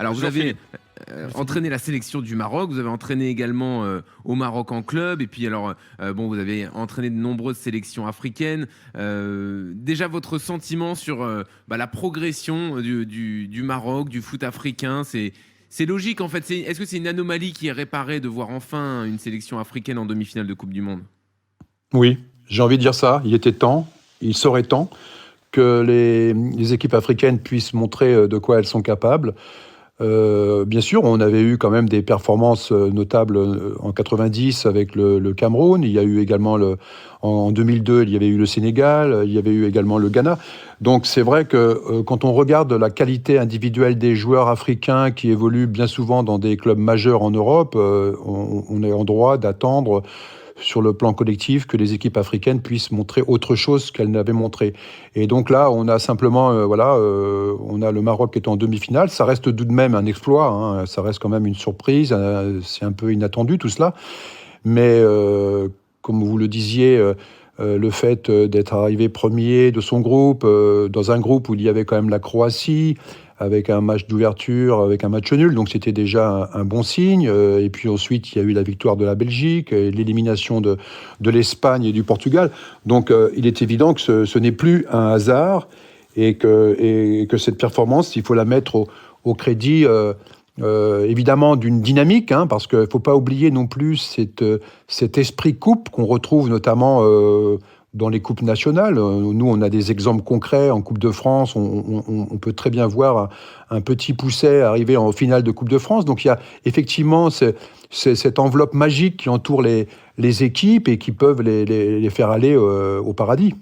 Alors, Je vous vous en avez prie. Je vous en prie. entraîné la sélection du Maroc, vous avez entraîné également au Maroc en club, et puis alors, bon, vous avez entraîné de nombreuses sélections africaines. Déjà, votre sentiment sur la progression du Maroc, du foot africain, c'est logique en fait. Est-ce que c'est une anomalie qui est réparée de voir enfin une sélection africaine en demi-finale de Coupe du Monde? Oui, j'ai envie de dire ça. Il était temps, il serait temps que les équipes africaines puissent montrer de quoi elles sont capables. Bien sûr, on avait eu quand même des performances notables en 90 avec le Cameroun. Il y a eu également en 2002, il y avait eu le Sénégal, il y avait eu également le Ghana. Donc c'est vrai que quand on regarde la qualité individuelle des joueurs africains qui évoluent bien souvent dans des clubs majeurs en Europe, on est en droit d'attendre sur le plan collectif que les équipes africaines puissent montrer autre chose qu'elles n'avaient montré. Et donc là, on a simplement, on a le Maroc qui est en demi-finale. Ça reste tout de même un exploit, hein. Ça reste quand même une surprise. C'est un peu inattendu tout cela. Mais comme vous le disiez, le fait d'être arrivé premier de son groupe, dans un groupe où il y avait quand même la Croatie, avec un match d'ouverture, avec un match nul, donc c'était déjà un bon signe. Et puis ensuite, il y a eu la victoire de la Belgique, et l'élimination de l'Espagne et du Portugal. Donc il est évident que ce n'est plus un hasard et que cette performance, il faut la mettre au crédit évidemment d'une dynamique, hein, parce qu'il ne faut pas oublier non plus cet esprit coupe qu'on retrouve notamment dans les coupes nationales. Nous, on a des exemples concrets en Coupe de France. On peut très bien voir un petit Pousset arriver en finale de Coupe de France. Donc il y a effectivement cette enveloppe magique qui entoure les équipes et qui peuvent les faire aller au paradis.